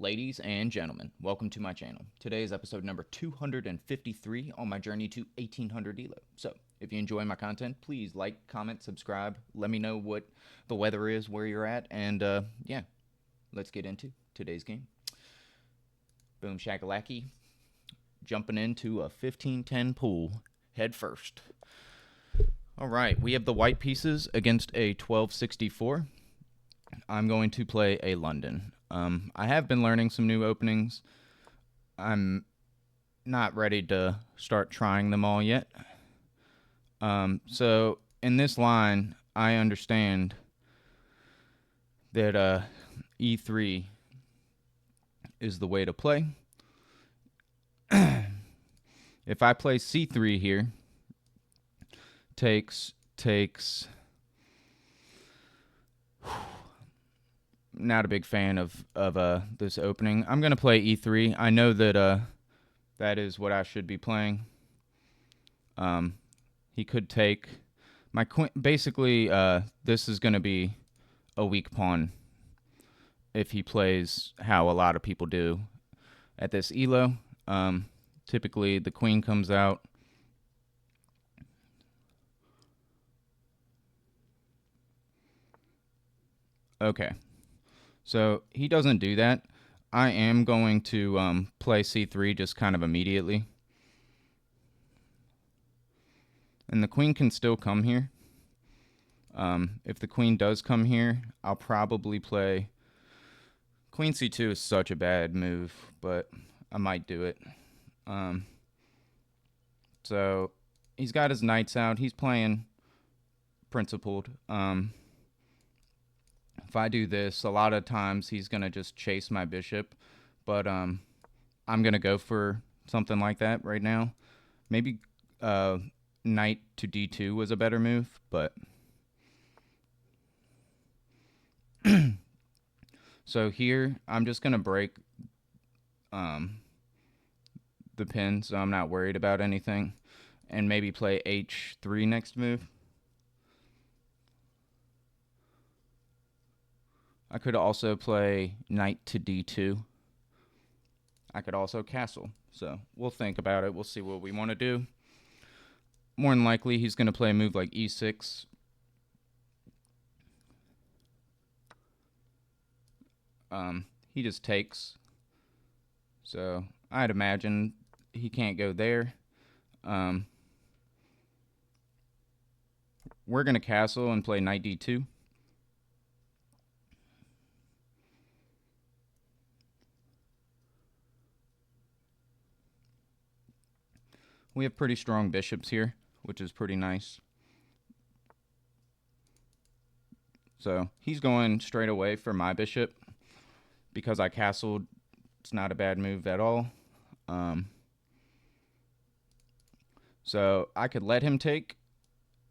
Ladies and gentlemen, welcome to my channel. Today is episode number 253 on my journey to 1800 ELO. So, if you enjoy my content, please like, comment, subscribe. Let me know what the weather is, where you're at, and yeah, let's get into today's game. Boom shakalaki, jumping into a 1510 pool head first. All right, we have the white pieces against a 1264. I'm going to play a London. I have been learning some new openings. I'm not ready to start trying them all yet. So in this line, I understand that E3 is the way to play. If I play C3 here, takes. Not a big fan of this opening. I'm gonna play E3. I know that that is what I should be playing. He could take my queen. Basically, this is gonna be a weak pawn if he plays how a lot of people do at this ELO. Typically, the queen comes out. Okay. So he doesn't do that. I am going to play C3 just kind of immediately. And the queen can still come here. If the queen does come here, I'll probably play... Queen C2 is such a bad move, but I might do it. So he's got his knights out. He's playing principled. If I do this, a lot of times he's going to just chase my bishop. But I'm going to go for something like that right now. Maybe knight to D2 was a better move, but... So here, I'm just going to break the pin, so I'm not worried about anything. And maybe play H3 next move. I could also play knight to D2. I could also castle. So we'll think about it. We'll see what we want to do. More than likely, he's going to play a move like E6. He just takes. So I'd imagine he can't go there. We're going to castle and play knight D2. We have pretty strong bishops here, which is pretty nice. So he's going straight away for my bishop. Because I castled, it's not a bad move at all. So I could let him take,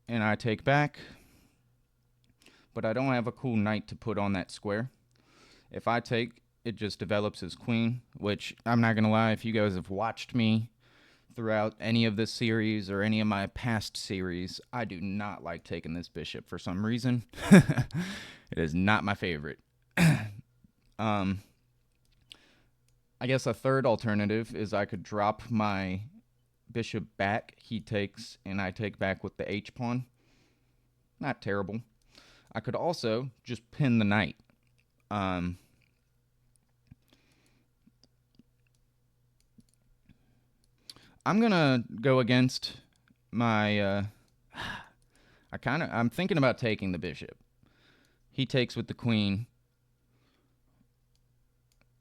and I take back. But I don't have a cool knight to put on that square. If I take, it just develops his queen, which I'm not going to lie, if you guys have watched me throughout any of this series or any of my past series, I do not like taking this bishop for some reason. It is not my favorite. I guess a third alternative is I could drop my bishop back. He takes, and I take back with the H pawn. Not terrible. I could also just pin the knight. I'm gonna go against my. I'm thinking about taking the bishop. He takes with the queen.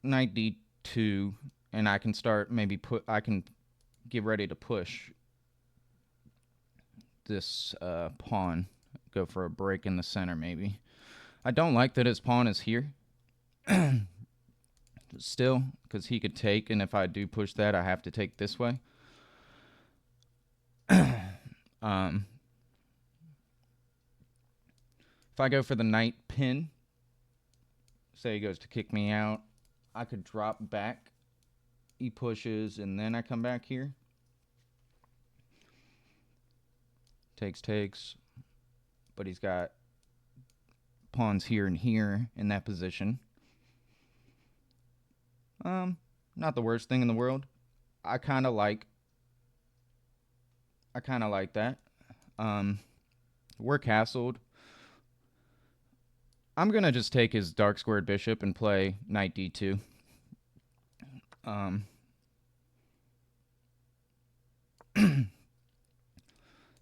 Knight D2, and I can start I can get ready to push this pawn. Go for a break in the center, maybe. I don't like that his pawn is here. Still, because he could take, and if I do push that, I have to take this way. If I go for the knight pin, say he goes to kick me out, I could drop back. He pushes, and then I come back here. Takes. But he's got pawns here and here in that position. Not the worst thing in the world. I kind of like that. We're castled. I'm gonna just take his dark squared bishop and play knight d2.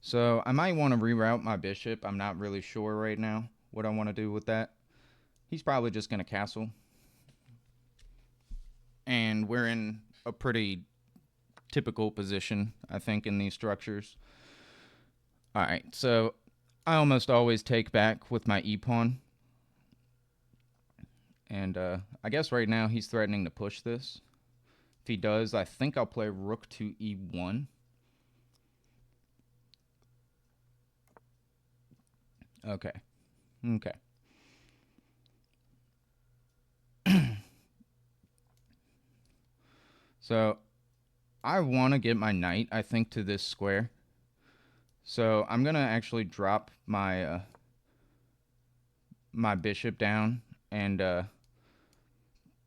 So I might want to reroute my bishop. I'm not really sure right now what I want to do with that. He's probably just gonna castle. And we're in a pretty typical position, I think, in these structures. Alright, so I almost always take back with my e-pawn. And I guess right now he's threatening to push this. If he does, I think I'll play rook to e1. Okay. So I want to get my knight, I think, to this square. So I'm going to actually drop my my bishop down and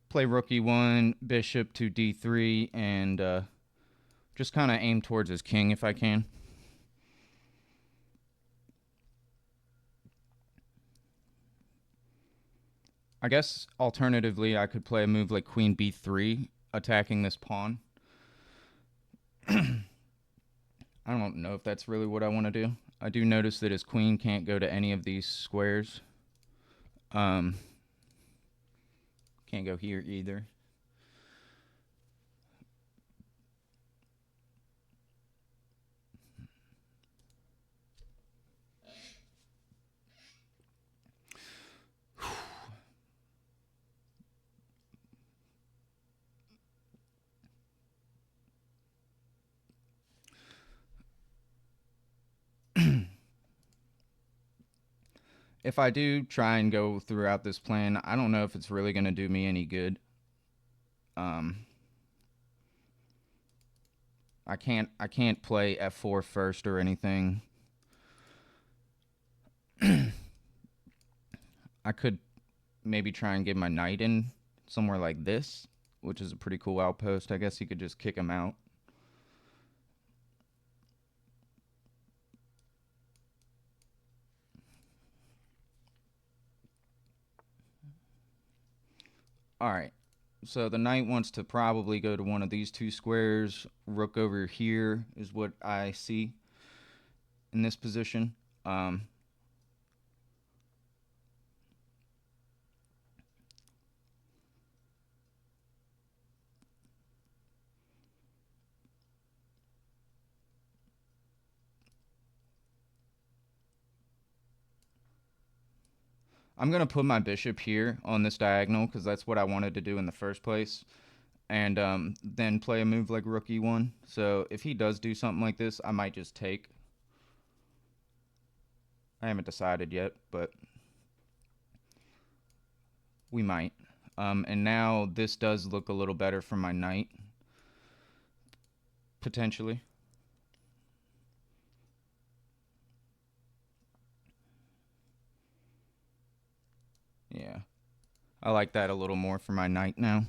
play rook e1, bishop to d3, and just kind of aim towards his king if I can. I guess alternatively I could play a move like queen b3, attacking this pawn. I don't know if that's really what I want to do. I do notice that his queen can't go to any of these squares. Can't go here either. If I do try and go throughout this plan, I don't know if it's really going to do me any good. I can't play f4 first or anything. I could maybe try and get my knight in somewhere like this, which is a pretty cool outpost. I guess he could just kick him out. Alright, so the knight wants to probably go to one of these two squares. Rook over here is what I see in this position. I'm going to put my bishop here on this diagonal because that's what I wanted to do in the first place. And then play a move like rook e1. So if he does do something like this, I might just take. I haven't decided yet, but we might. And now this does look a little better for my knight. Potentially. Yeah. I like that a little more for my knight now.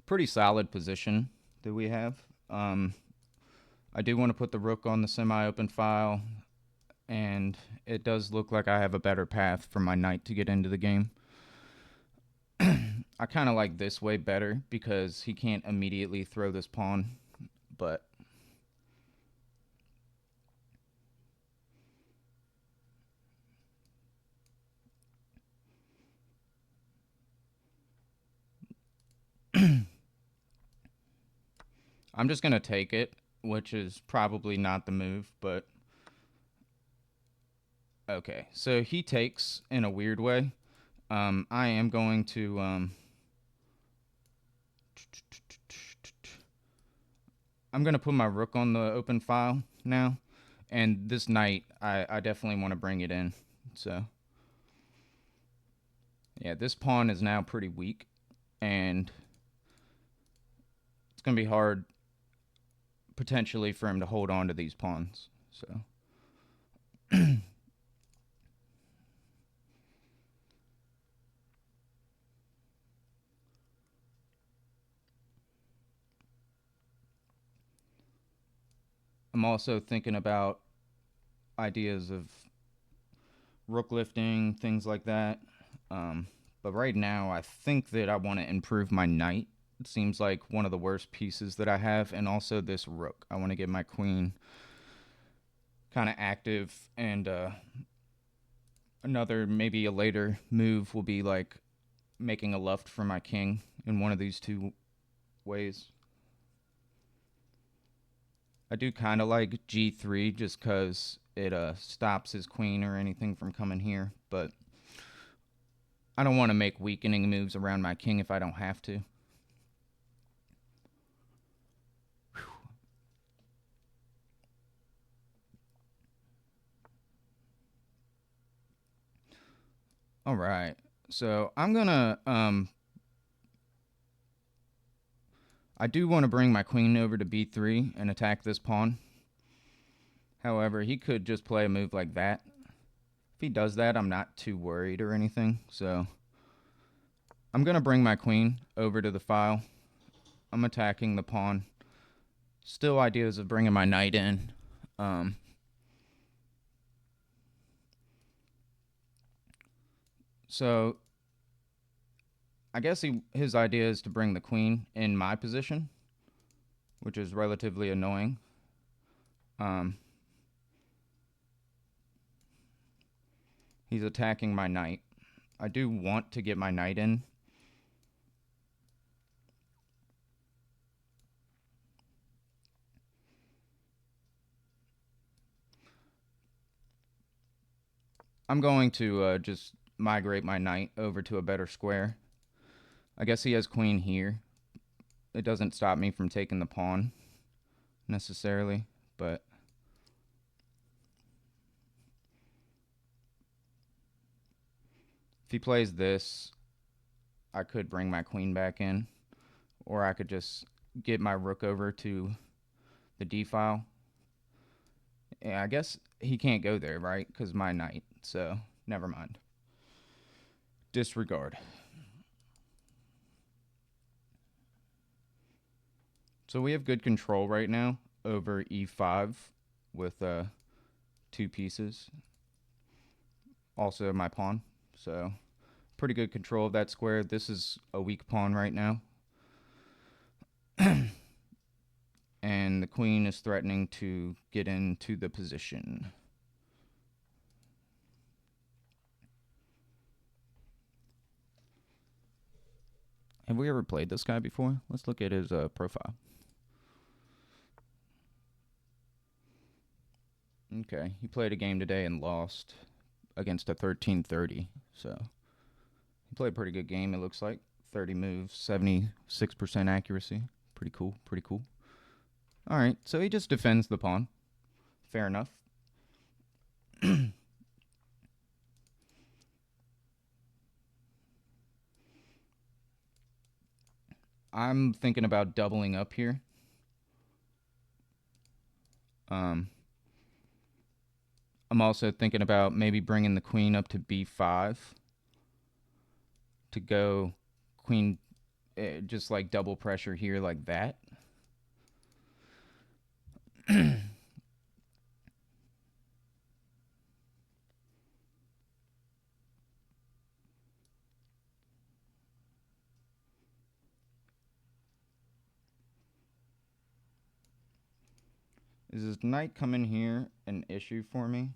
Pretty solid position that we have. I do want to put the rook on the semi-open file, and it does look like I have a better path for my knight to get into the game. I kind of like this way better because he can't immediately throw this pawn, but I'm just going to take it, which is probably not the move, but okay. So he takes in a weird way. I am going to I'm going to put my rook on the open file now, and this knight, I definitely want to bring it in. So yeah, this pawn is now pretty weak, and it's going to be hard potentially for him to hold on to these pawns. So I'm also thinking about ideas of rook lifting, things like that. But right now, I think that I want to improve my knight. It seems like one of the worst pieces that I have, and also this rook. I want to get my queen kind of active, and another, maybe a later move will be like making a luft for my king in one of these two ways. I do kind of like g3 just because it stops his queen or anything from coming here, but I don't want to make weakening moves around my king if I don't have to. All right, so I'm gonna I do want to bring my queen over to b3 and attack this pawn. However, he could just play a move like that. If he does that, I'm not too worried or anything. So I'm going to bring my queen over to the file. I'm attacking the pawn. Still ideas of bringing my knight in. So I guess his idea is to bring the queen in my position, which is relatively annoying. He's attacking my knight. I do want to get my knight in. I'm going to just migrate my knight over to a better square. I guess he has queen here. It doesn't stop me from taking the pawn necessarily, but if he plays this, I could bring my queen back in, or I could just get my rook over to the d file. Yeah, I guess he can't go there, right? Because my knight, so never mind. Disregard. So we have good control right now over e5 with 2 pieces. Also my pawn. So pretty good control of that square. This is a weak pawn right now. And the queen is threatening to get into the position. Have we ever played this guy before? Let's look at his profile. Okay, he played a game today and lost against a 1330. So he played a pretty good game, it looks like. 30 moves, 76% accuracy. Pretty cool, pretty cool. All right, so he just defends the pawn. Fair enough. I'm thinking about doubling up here. I'm also thinking about maybe bringing the queen up to b5 to go queen, just like double pressure here like that. Is this knight coming here an issue for me?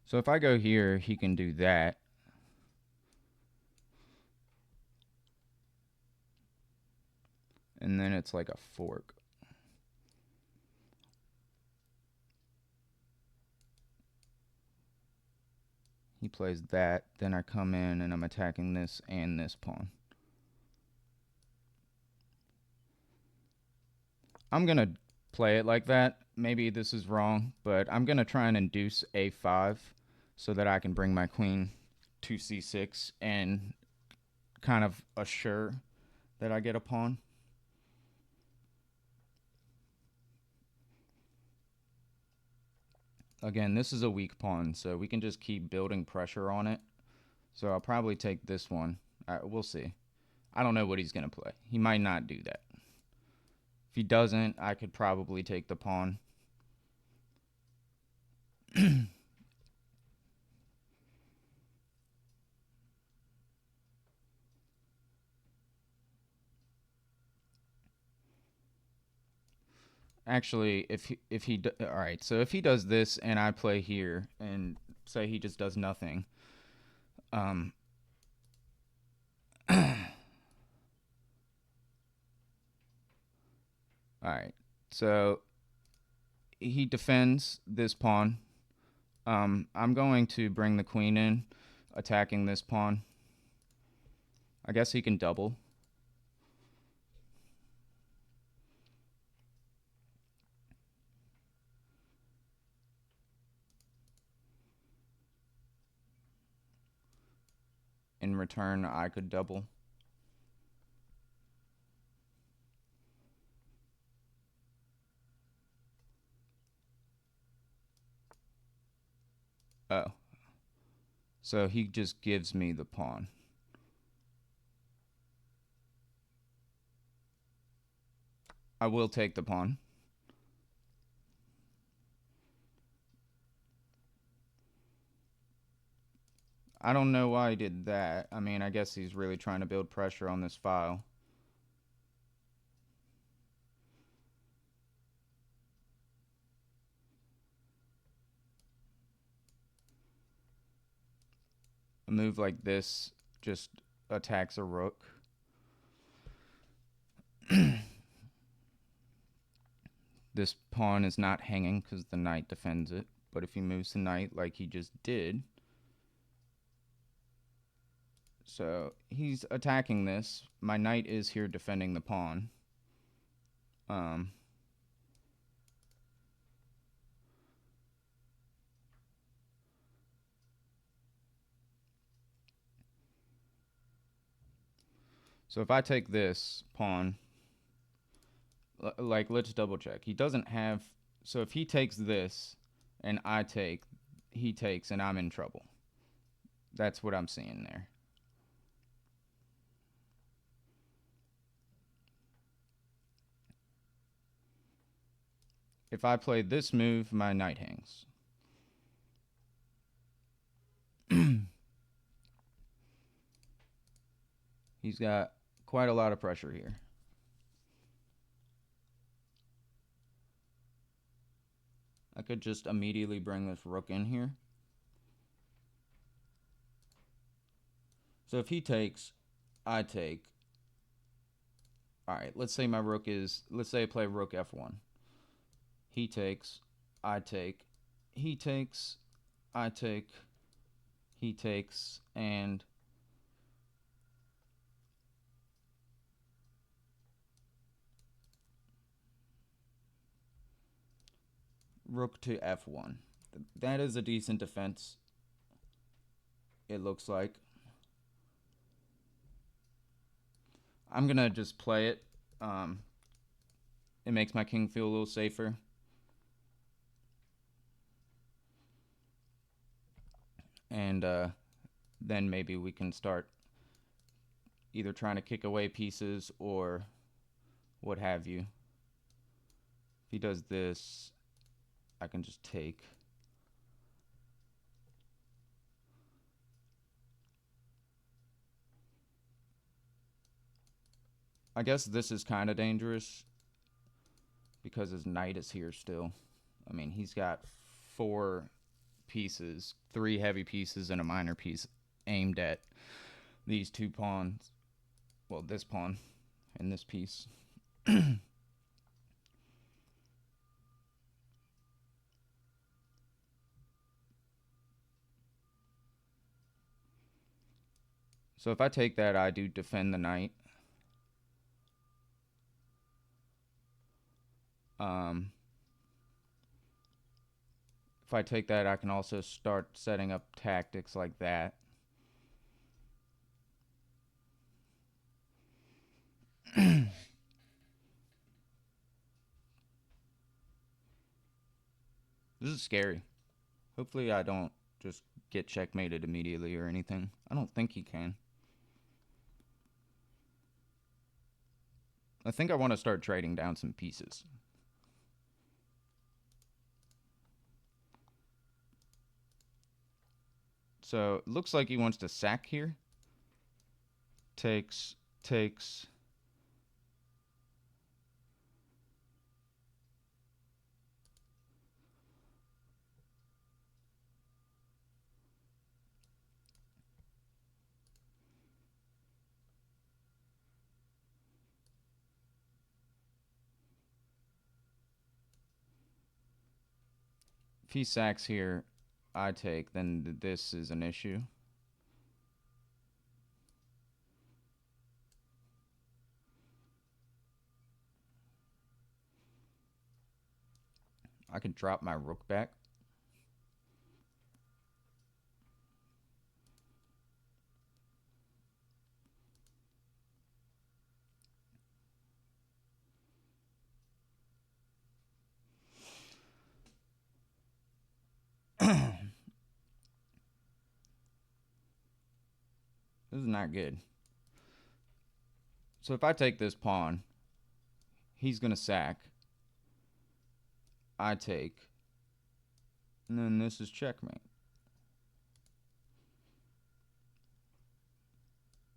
So if I go here, he can do that. And then it's like a fork. He plays that, then I come in and I'm attacking this and this pawn. I'm going to play it like that. Maybe this is wrong, but I'm going to try and induce a5 so that I can bring my queen to c6 and kind of assure that I get a pawn. Again, this is a weak pawn, so we can just keep building pressure on it. So I'll probably take this one. We'll see. I don't know what he's going to play. He might not do that. If he doesn't, I could probably take the pawn. Actually, all right, so if he does this and I play here and say he just does nothing, all right, so he defends this pawn. I'm going to bring the queen in, attacking this pawn. I guess he can double. In return, I could double. Oh. So he just gives me the pawn. I will take the pawn. I don't know why he did that. I mean, I guess he's really trying to build pressure on this file. A move like this just attacks a rook. This pawn is not hanging because the knight defends it. But if he moves the knight like he just did... So he's attacking this. My knight is here defending the pawn. So if I take this pawn, like, let's double check. He doesn't have... So if he takes this and I take, he takes, and I'm in trouble. That's what I'm seeing there. If I play this move, my knight hangs. He's got quite a lot of pressure here. I could just immediately bring this rook in here. So if he takes, I take. Alright, let's say my rook is... Let's say I play rook f1. He takes, I take. He takes, I take. He takes, and... Rook to f1. That is a decent defense, it looks like. I'm gonna just play it. It makes my king feel a little safer. And then maybe we can start either trying to kick away pieces or what have you. If he does this, I can just take. I guess this is kind of dangerous because his knight is here still. I mean, he's got 4 pieces, 3 heavy pieces and a minor piece aimed at these 2 pawns. Well, this pawn and this piece. So if I take that, I do defend the knight. If if I take that, I can also start setting up tactics like that. This is scary. Hopefully I don't just get checkmated immediately or anything. I don't think he can. I think I want to start trading down some pieces. So it looks like he wants to sack here. Takes. If he sacks here, I take, then this is an issue. I can drop my rook back. This is not good. So if I take this pawn, he's going to sack. I take. And then this is checkmate.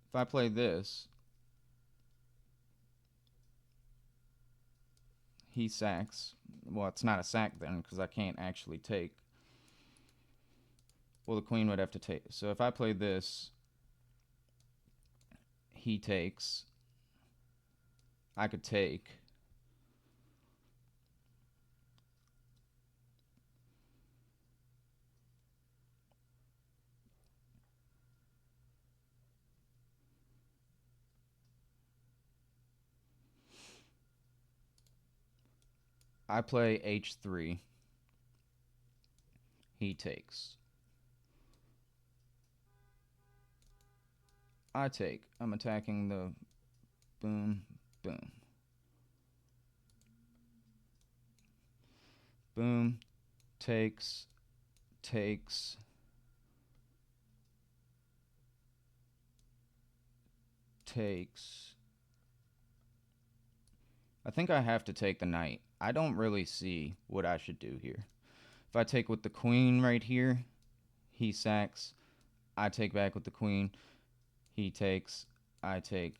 If I play this, he sacks. Well, it's not a sack then because I can't actually take. Well, the queen would have to take. So if I play this, he takes. I could take. I play h3. He takes. I take. I'm attacking the boom, boom. Boom, takes, takes. Takes. I think I have to take the knight. I don't really see what I should do here. If I take with the queen right here, he sacks. I take back with the queen. He takes. I take.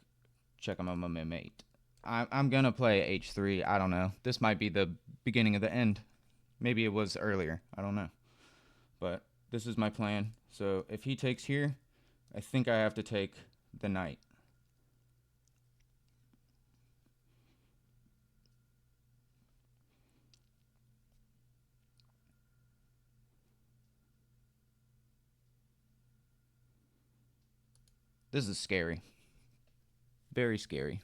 Check him on my mate. I'm going to play h3. I don't know. This might be the beginning of the end. Maybe it was earlier. I don't know. But this is my plan. So if he takes here, I think I have to take the knight. This is scary. Very scary.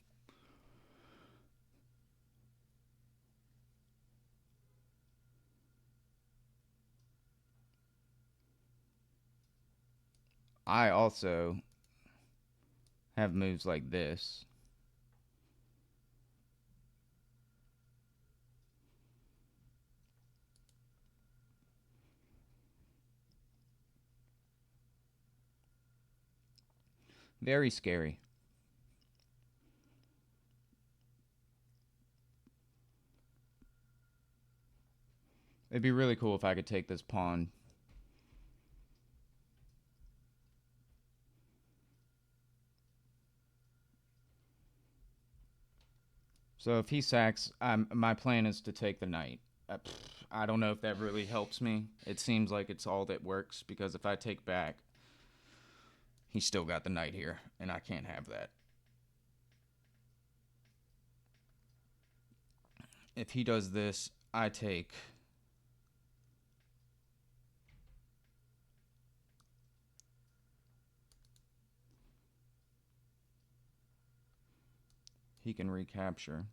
I also have moves like this. Very scary. It'd be really cool if I could take this pawn. So if he sacks, my plan is to take the knight. I don't know if that really helps me. It seems like it's all that works because if I take back, he's still got the knight here, and I can't have that. If he does this, I take. He can recapture.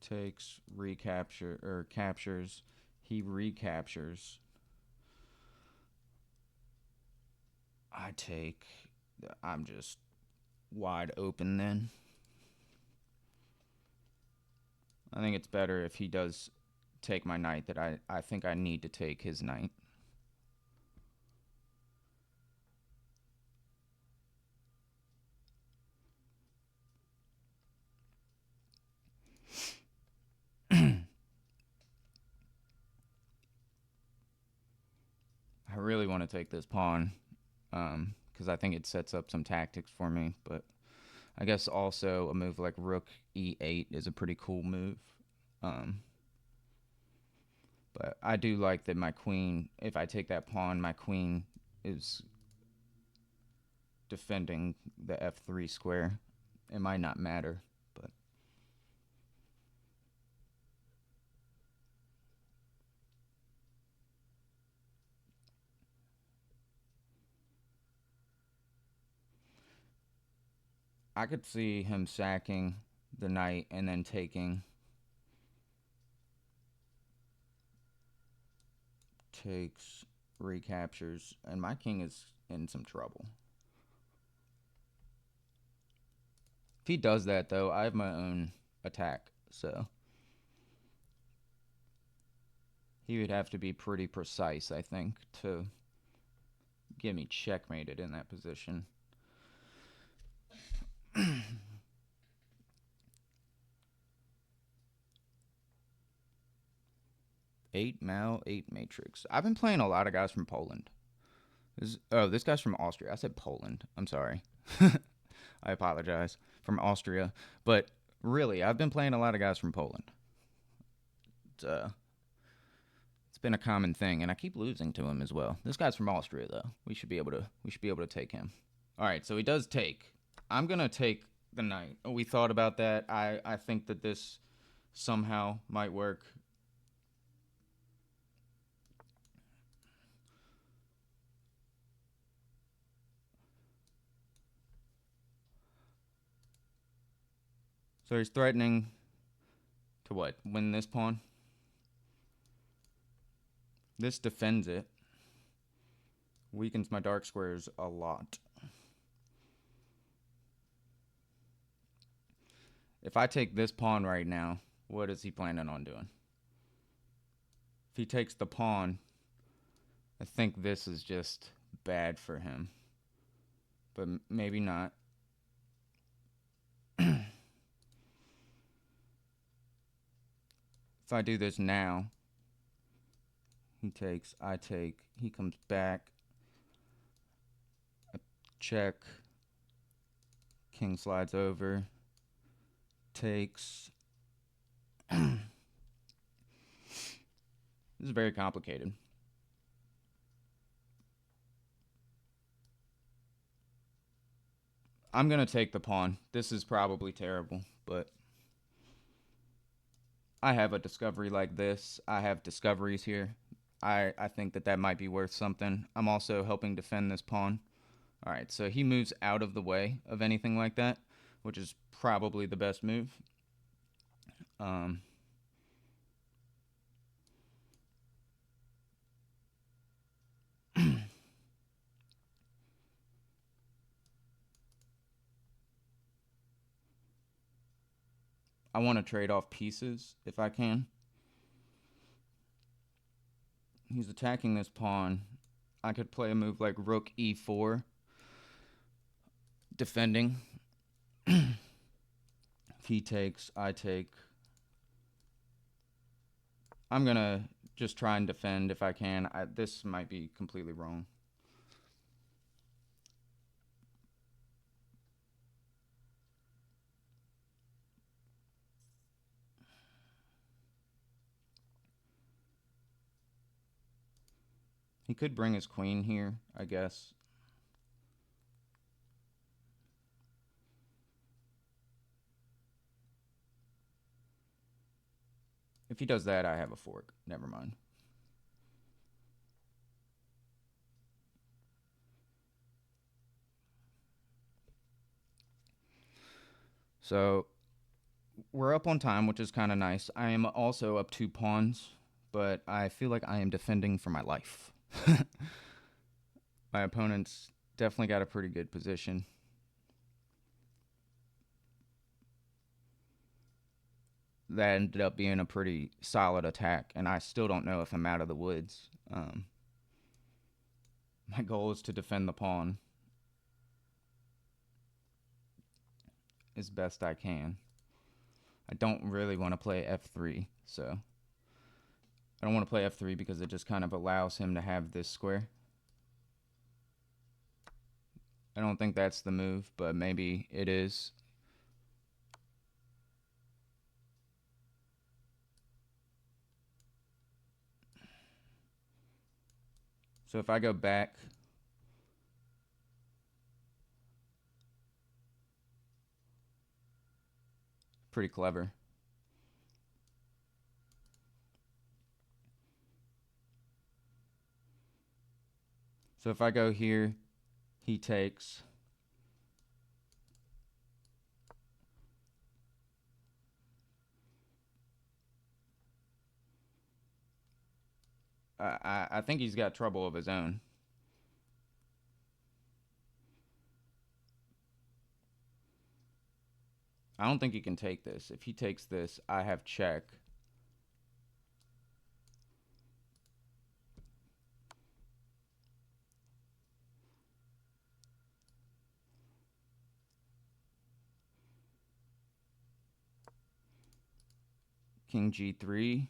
takes, recapture, or captures. He recaptures. I take. I'm just wide open then. I think it's better if he does take my knight that I think I need to take his knight. I really want to take this pawn because I think it sets up some tactics for me, but I guess also a move like rook e8 is a pretty cool move. But I do like that my queen, if I take that pawn, my queen is defending the f3 square. It might not matter, but I could see him sacking the knight and then taking. Takes, recaptures, and my king is in some trouble. If he does that, though, I have my own attack, so he would have to be pretty precise, I think, to get me checkmated in that position. 8 Mal, 8 Matrix. I've been playing a lot of guys from Poland. This guy's from Austria. I said Poland. I'm sorry. I apologize. From Austria. But really, I've been playing a lot of guys from Poland. It's been a common thing, and I keep losing to him as well. This guy's from Austria, though. We should be able to take him. All right, so he does take. I'm gonna take the knight. We thought about that. I think that this somehow might work. So he's threatening to what? Win this pawn? This defends it. Weakens my dark squares a lot. If I take this pawn right now, what is he planning on doing? If he takes the pawn, I think this is just bad for him. But maybe not. If I do this now, he takes, I take, he comes back, I check, king slides over, takes. This is very complicated. I'm going to take the pawn. This is probably terrible, but I have a discovery like this. I have discoveries here. I think that might be worth something. I'm also helping defend this pawn. All right, so he moves out of the way of anything like that, which is probably the best move. I want to trade off pieces if I can. He's attacking this pawn. I could play a move like rook e4, defending. If he takes, I take. I'm going to just try and defend if I can. This might be completely wrong. He could bring his queen here, I guess. If he does that, I have a fork. Never mind. So we're up on time, which is kind of nice. I am also up 2 pawns, but I feel like I am defending for my life. My opponent's definitely got a pretty good position. That ended up being a pretty solid attack, and I still don't know if I'm out of the woods. My goal is to defend the pawn as best I can. I don't really want to play f3, so I don't want to play f3 because it just kind of allows him to have this square. I don't think that's the move, but maybe it is. So if I go back, pretty clever. So if I go here, he takes. I think he's got trouble of his own. I don't think he can take this. If he takes this, I have check. King g3.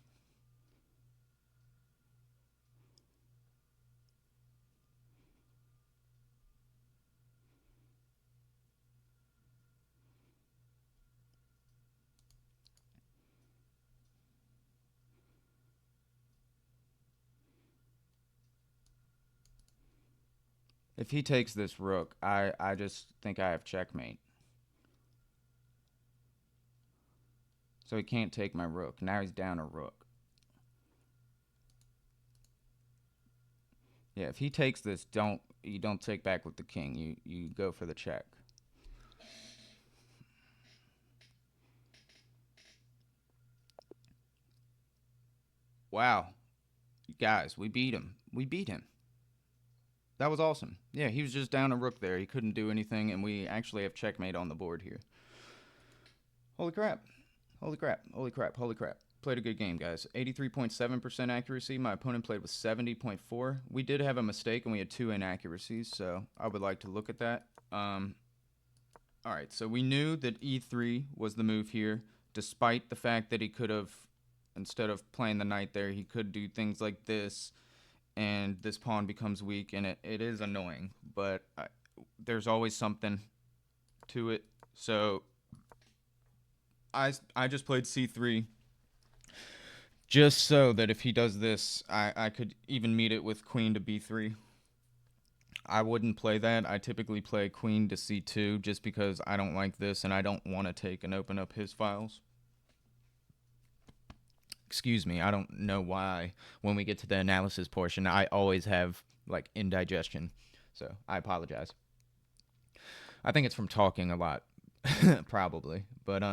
If he takes this rook, I just think I have checkmate. So he can't take my rook. Now he's down a rook. Yeah, if he takes this, you don't take back with the king. You go for the check. Wow. Guys, we beat him. We beat him. That was awesome. Yeah, he was just down a rook there. He couldn't do anything, and we actually have checkmate on the board here. Holy crap. Holy crap. Holy crap. Holy crap. Played a good game, guys. 83.7% accuracy. My opponent played with 70.4. We did have a mistake, and we had 2 inaccuracies, so I would like to look at that. All right, so we knew that e3 was the move here, despite the fact that he could have, instead of playing the knight there, he could do things like this, and this pawn becomes weak, and it is annoying, but there's always something to it. So I just played c3 just so that if he does this, I could even meet it with queen to b3. I wouldn't play that. I typically play queen to c2 just because I don't like this and I don't want to take and open up his files. Excuse me, I don't know why when we get to the analysis portion, I always have like indigestion. So I apologize. I think it's from talking a lot, probably. But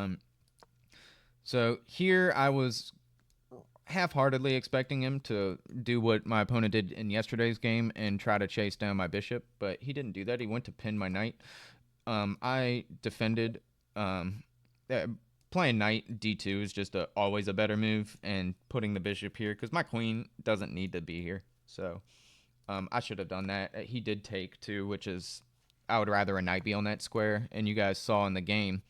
so here I was half-heartedly expecting him to do what my opponent did in yesterday's game and try to chase down my bishop, but he didn't do that. He went to pin my knight. I defended. Playing knight d2 is just always a better move, and putting the bishop here because my queen doesn't need to be here. So I should have done that. He did take too, which is I would rather a knight be on that square, and you guys saw in the game.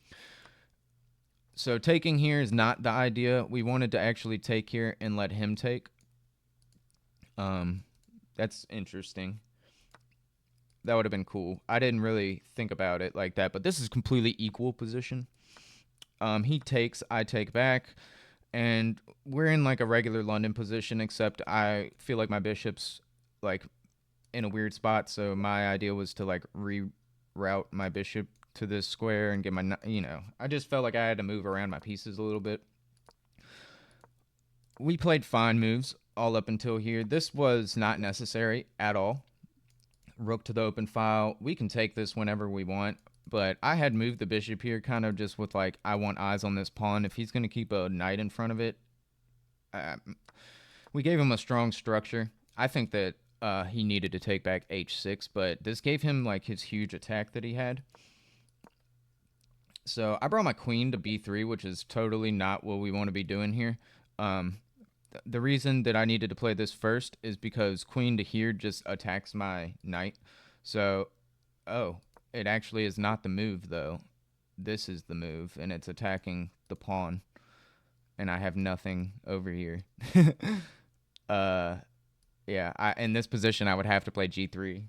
So taking here is not the idea. We wanted to actually take here and let him take. That's interesting. That would have been cool. I didn't really think about it like that, but this is completely equal position. He takes, I take back, and we're in like a regular London position, except I feel like my bishop's like in a weird spot, so my idea was to like reroute my bishop to this square and get my, I just felt like I had to move around my pieces a little bit. We played fine moves all up until here. This was not necessary at all. Rook to the open file. We can take this whenever we want. But I had moved the bishop here kind of just with like, I want eyes on this pawn. If he's going to keep a knight in front of it, uh, we gave him a strong structure. I think that he needed to take back h6, but this gave him like his huge attack that he had. So I brought my queen to b3, which is totally not what we want to be doing here. The reason that I needed to play this first is because queen to here just attacks my knight. So, oh, it actually is not the move, though. This is the move, and it's attacking the pawn. And I have nothing over here. Yeah, in this position, I would have to play g3,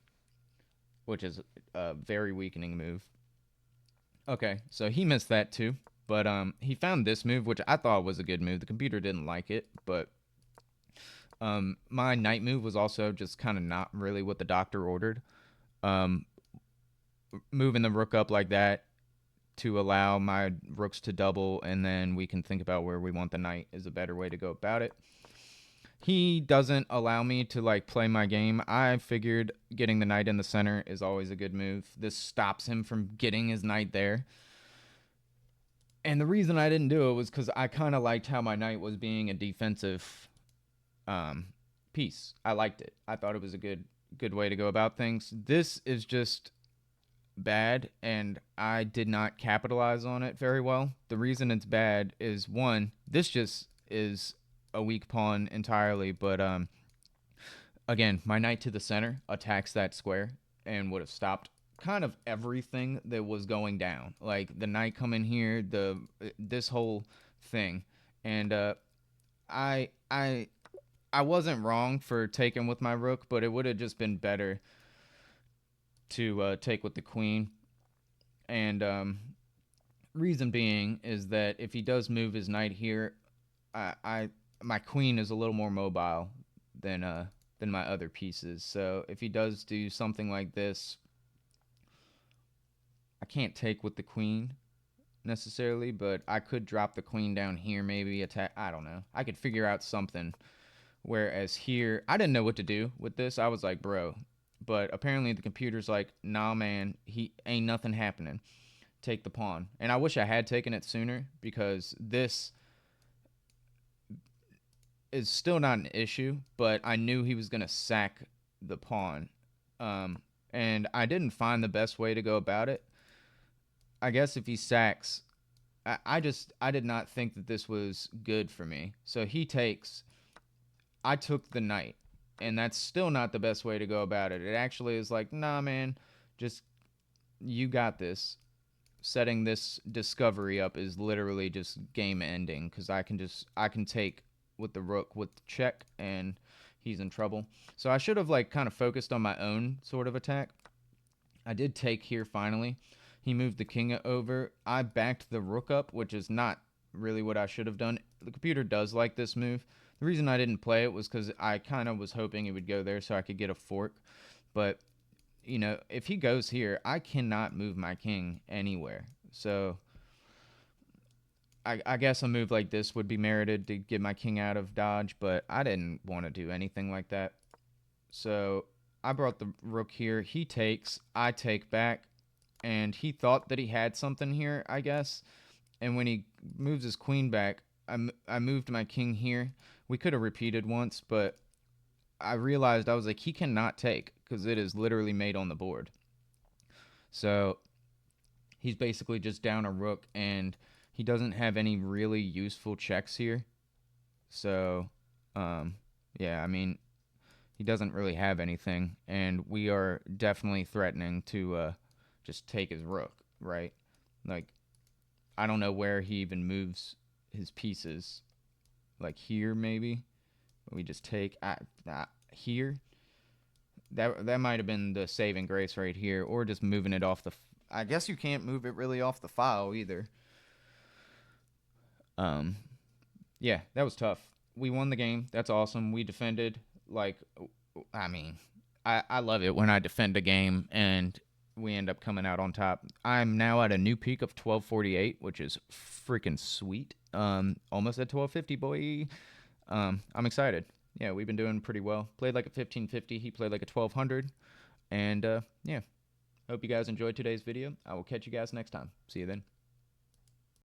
which is a very weakening move. Okay, so he missed that too. But he found this move, which I thought was a good move. The computer didn't like it, but my knight move was also just kind of not really what the doctor ordered. Moving the rook up like that to allow my rooks to double, and then we can think about where we want the knight is a better way to go about it. He doesn't allow me to like play my game. I figured getting the knight in the center is always a good move. This stops him from getting his knight there. And the reason I didn't do it was because I kind of liked how my knight was being a defensive piece. I liked it. I thought it was a good way to go about things. This is just bad, and I did not capitalize on it very well. The reason it's bad is, one, this just is a weak pawn entirely, but again, my knight to the center attacks that square and would have stopped kind of everything that was going down, like the knight coming here, this whole thing. And I wasn't wrong for taking with my rook, but it would have just been better to take with the queen. And reason being is that if he does move his knight here, my queen is a little more mobile than my other pieces. So if he does do something like this, I can't take with the queen necessarily, but I could drop the queen down here, maybe attack. I don't know. I could figure out something. Whereas here, I didn't know what to do with this. I was like, bro. But apparently the computer's like, nah, man, he ain't nothing happening. Take the pawn. And I wish I had taken it sooner, because this is still not an issue, but I knew he was going to sack the pawn. And I didn't find the best way to go about it. I guess if he sacks, I did not think that this was good for me. So he takes, I took the knight, and that's still not the best way to go about it. It actually is like, nah, man, just, you got this. Setting this discovery up is literally just game ending, because I can take with the rook with check, and he's in trouble. So I should have like kind of focused on my own sort of attack. I did take here finally. He moved the king over. I backed the rook up, which is not really what I should have done. The computer does like this move. The reason I didn't play it was because I kind of was hoping it would go there so I could get a fork. But, you know, if he goes here, I cannot move my king anywhere. So I guess a move like this would be merited to get my king out of dodge, but I didn't want to do anything like that. So I brought the rook here. He takes. I take back. And he thought that he had something here, I guess. And when he moves his queen back, I moved my king here. We could have repeated once, but I realized, I was like, he cannot take, because it is literally made on the board. So he's basically just down a rook, and he doesn't have any really useful checks here. So, yeah, I mean, he doesn't really have anything, and we are definitely threatening to just take his rook, right? Like, I don't know where he even moves his pieces. Like here, maybe. We just take here. That might have been the saving grace right here, or just moving it off the. I guess you can't move it really off the file either. Yeah, that was tough. We won the game. That's awesome. We defended. Like, I mean, I love it when I defend a game and we end up coming out on top. I'm now at a new peak of 1248, which is freaking sweet. Almost at 1250, boy. I'm excited. Yeah, we've been doing pretty well. Played like a 1550. He played like a 1200. And, yeah, Hope you guys enjoyed today's video. I will catch you guys next time. See you then.